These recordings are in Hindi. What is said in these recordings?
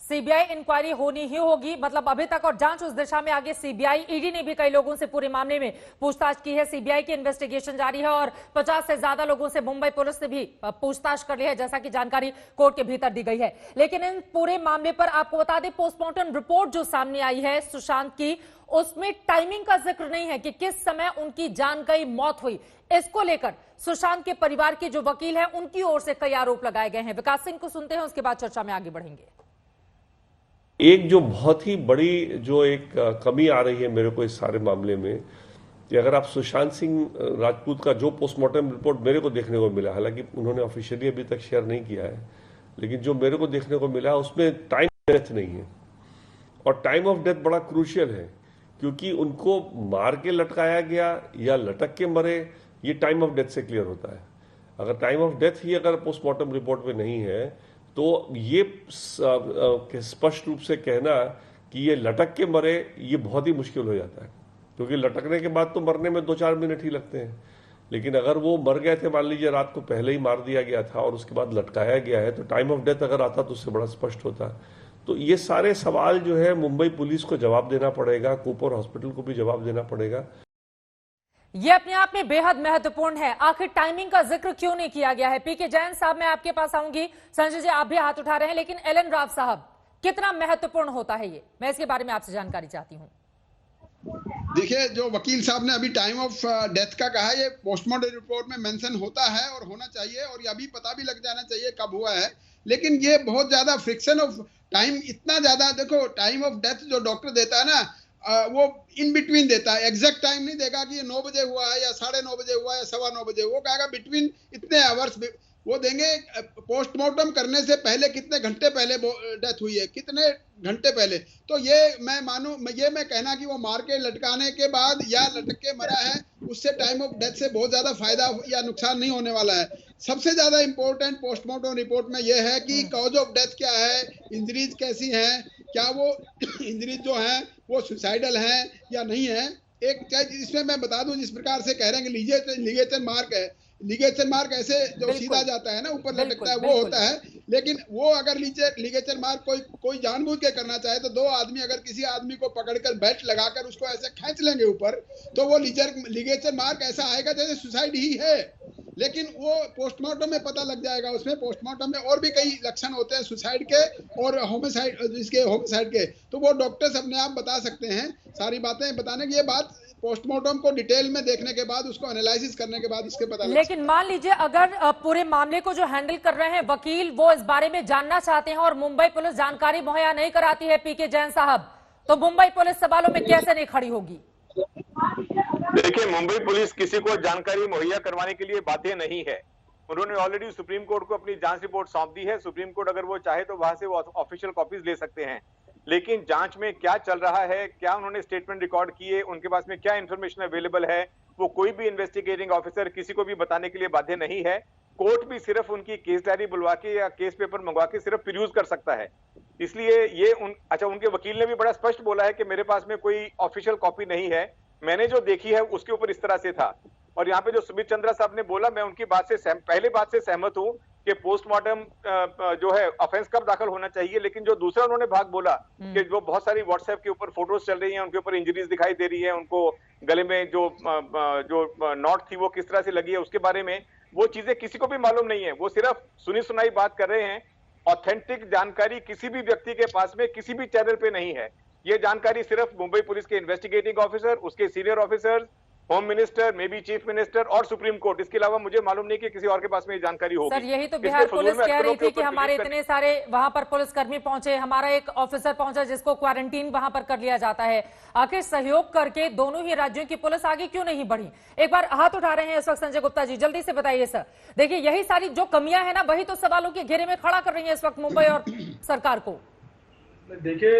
सीबीआई इंक्वायरी होनी ही होगी, मतलब अभी तक, और जांच उस दिशा में आगे। सीबीआई, ईडी ने भी कई लोगों से पूरे मामले में पूछताछ की है। सीबीआई की इन्वेस्टिगेशन जारी है और 50 से ज्यादा लोगों से मुंबई पुलिस ने भी पूछताछ कर ली है, जैसा कि जानकारी कोर्ट के भीतर दी गई है। लेकिन इन पूरे मामले पर आपको बता दें, पोस्टमार्टम रिपोर्ट जो सामने आई है सुशांत की, उसमें टाइमिंग का जिक्र नहीं है कि किस समय उनकी जान गई, मौत हुई। इसको लेकर सुशांत के परिवार के जो वकील हैं, उनकी ओर से कई आरोप लगाए गए हैं। विकास सिंह को सुनते हैं, उसके बाद चर्चा में आगे बढ़ेंगे। एक जो बहुत ही बड़ी जो एक कमी आ रही है मेरे को इस सारे मामले में, कि अगर आप सुशांत सिंह राजपूत का जो पोस्टमार्टम रिपोर्ट मेरे को देखने को मिला, हालांकि उन्होंने ऑफिशियली अभी तक शेयर नहीं किया है, लेकिन जो मेरे को देखने को मिला उसमें टाइम ऑफ डेथ नहीं है। और टाइम ऑफ डेथ बड़ा क्रूशियल है, क्योंकि उनको मार के लटकाया गया या लटक के मरे, ये टाइम ऑफ डेथ से क्लियर होता है। अगर टाइम ऑफ डेथ ही अगर पोस्टमार्टम रिपोर्ट में नहीं है, तो ये स्पष्ट रूप से कहना कि ये लटक के मरे, ये बहुत ही मुश्किल हो जाता है, क्योंकि लटकने के बाद तो मरने में 2-4 मिनट ही लगते हैं। लेकिन अगर वो मर गए थे, मान लीजिए रात को पहले ही मार दिया गया था और उसके बाद लटकाया गया है, तो टाइम ऑफ डेथ अगर आता तो उससे बड़ा स्पष्ट होता। तो ये सारे सवाल जो है मुंबई पुलिस को जवाब देना पड़ेगा, कूपर हॉस्पिटल को भी जवाब देना पड़ेगा। ये अपने आप में बेहद महत्वपूर्ण है। आखिर टाइमिंग का जिक्र क्यों नहीं किया गया है? पीके जैन साहब, मैं आपके पास आऊंगी। संजय जी, आप भी हाथ उठा रहे हैं, लेकिन एलन राव साहब, कितना महत्वपूर्ण होता है ये, मैं इसके बारे में आपसे जानकारी चाहती हूँ। देखिए, जो वकील साहब ने अभी टाइम ऑफ डेथ का कहा, ये पोस्टमार्टम रिपोर्ट में मेंशन होता है और होना चाहिए, और ये अभी पता भी लग जाना चाहिए कब हुआ है। लेकिन ये बहुत ज्यादा फ्रिक्शन ऑफ टाइम, इतना ज्यादा, देखो टाइम ऑफ डेथ जो डॉक्टर देता है ना, वो इन बिटवीन देता है। एग्जैक्ट टाइम नहीं देगा कि ये 9 बजे हुआ है या 9:30 बजे हुआ है या 9:15 बजे, वो कहेगा बिटवीन इतने आवर्स वो देंगे। पोस्टमार्टम करने से पहले कितने घंटे पहले डेथ हुई है, कितने घंटे पहले। तो ये मैं मानूं, ये मैं कहना कि वो मार के लटकाने के बाद या लटक के मरा है, उससे टाइम ऑफ डेथ से बहुत ज्यादा फायदा या नुकसान नहीं होने वाला है। सबसे ज्यादा इंपॉर्टेंट पोस्टमार्टम रिपोर्ट में यह है कि कॉज ऑफ डेथ क्या है, इंजरीज कैसी हैं, क्या वो इंजरीज जो हैं वो सुसाइडल हैं या नहीं है। एक इसमें मैं बता दूं, जिस प्रकार से कह रहे हैं कि लिगेचर मार्क है, लिगेचर मार्क ऐसे जो सीधा जाता है ना, ऊपर लटकता है, वो होता है। लेकिन वो अगर लिगेचर मार्क कोई जानबूझ के करना चाहे, तो 2 आदमी अगर किसी आदमी को पकड़कर बेल्ट लगाकर उसको ऐसे खींच लेंगे ऊपर, तो वो लिगेचर मार्क ऐसा आएगा जैसे सुसाइड ही है। लेकिन वो पोस्टमार्टम में पता लग जाएगा। उसमें पोस्टमार्टम में और भी कई लक्षण होते हैं सुसाइड के और होमिसाइड के, तो वो डॉक्टर्स अपने आप बता सकते हैं सारी बातें बताने की। ये बात पोस्टमार्टम को डिटेल में देखने के बाद, उसको एनालिसिस करने के बाद इसके पता लग। लेकिन मान लीजिए, अगर पूरे मामले को जो हैंडल कर रहे हैं वकील, वो इस बारे में जानना चाहते हैं और मुंबई पुलिस जानकारी मुहैया नहीं कराती है, पीके जैन साहब, तो मुंबई पुलिस सवालों में कैसे नहीं खड़ी होगी? देखिए, मुंबई पुलिस किसी को जानकारी मुहैया करवाने के लिए बाध्य नहीं है। उन्होंने ऑलरेडी सुप्रीम कोर्ट को अपनी जांच रिपोर्ट सौंप दी है। सुप्रीम कोर्ट अगर वो चाहे तो वहां से वो ऑफिशियल कॉपीज ले सकते हैं। लेकिन जांच में क्या चल रहा है, क्या उन्होंने स्टेटमेंट रिकॉर्ड किए, उनके पास में क्या इंफॉर्मेशन अवेलेबल है, वो कोई भी इन्वेस्टिगेटिंग ऑफिसर किसी को भी बताने के लिए बाध्य नहीं है। कोर्ट भी सिर्फ उनकी केस डायरी बुलवा के या केस पेपर मंगवा के सिर्फ प्रिव्यूज कर सकता है। इसलिए ये उनके वकील ने भी बड़ा स्पष्ट बोला है कि मेरे पास में कोई ऑफिशियल कॉपी नहीं है, मैंने जो देखी है उसके ऊपर इस तरह से था। और यहाँ पे जो सुमित चंद्रा साहब ने बोला, मैं उनकी बात से पहले बात से सहमत हूँ कि पोस्टमार्टम जो है ऑफेंस कब दाखिल होना चाहिए। लेकिन जो दूसरा उन्होंने भाग बोला कि जो बहुत सारी व्हाट्सएप के ऊपर फोटोज चल रही हैं, उनके ऊपर इंजरीज दिखाई दे रही है, उनको गले में जो नॉट थी वो किस तरह से लगी है, उसके बारे में वो चीजें किसी को भी मालूम नहीं है। वो सिर्फ सुनी सुनाई बात कर रहे हैं। ऑथेंटिक जानकारी किसी भी व्यक्ति के पास में किसी भी चैनल पे नहीं है। ये जानकारी सिर्फ मुंबई पुलिस के इन्वेस्टिगेटिंग ऑफिसर, उसके senior officers, home minister, may be chief minister और सुप्रीम कोर्ट, इसके अलावा मुझे मालूम नहीं कि किसी और के पास में ये जानकारी होगी। सर, यही तो बिहार पुलिस कह रही थी कि हमारे इतने सारे वहां पर पुलिसकर्मी पहुंचे, हमारा एक ऑफिसर पहुंचा जिसको क्वारंटीन वहां पर कर लिया जाता है। आखिर सहयोग करके दोनों ही राज्यों की पुलिस आगे क्यों नहीं बढ़ी? एक बार हाथ उठा रहे हैं इस वक्त संजय गुप्ता जी, जल्दी से बताइए सर। देखिए, यही सारी जो कमियां है ना, वही तो सवालों के घेरे में खड़ा कर रही है इस वक्त मुंबई और सरकार को। देखिए,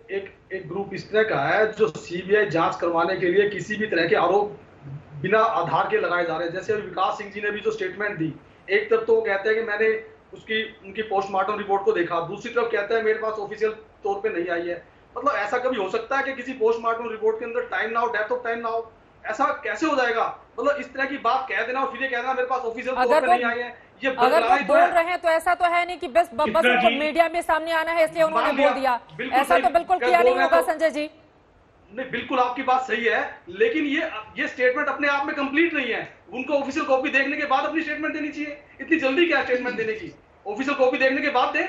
एक ग्रुप इस तरह का है जो सीबीआई जांच करवाने के लिए किसी भी तरह के आरोप बिना आधार के लगाए जा रहे हैं। जैसे विकास सिंह जी ने भी जो स्टेटमेंट दी, एक तरफ तो वो कहते हैं कि मैंने उनकी पोस्टमार्टम रिपोर्ट को देखा, दूसरी तरफ कहते हैं मेरे पास ऑफिशियल तौर पे नहीं आई है। मतलब ऐसा कभी हो सकता है कि किसी पोस्टमार्टम रिपोर्ट के अंदर टाइम ना हो, डेथ ऑफ टाइम ना हो? ऐसा कैसे हो जाएगा? मतलब इस तरह की बात कह देना और फिर ये कह देना मेरे पास ऑफिशियल तौर पे नहीं आई है, ये अगर वो बदलाव ही तो बोल है। रहे हैं तो ऐसा तो है नहीं कि बस उनको मीडिया में सामने आना है इसलिए उन्होंने मान लिया, बोल दिया, बिल्कुल ऐसा सही, तो बिल्कुल अगर किया बोल नहीं रहे होगा तो- संजय जी। नहीं, बिल्कुल आपकी बात सही है, लेकिन ये स्टेटमेंट अपने आप में कंप्लीट नहीं है। उनको ऑफिशियल कॉपी देखने के बाद अपनी स्टेटमेंट देनी चाहिए। इतनी जल्दी क्या स्टेटमेंट देने की? ऑफिशियल कॉपी देखने के बाद दें।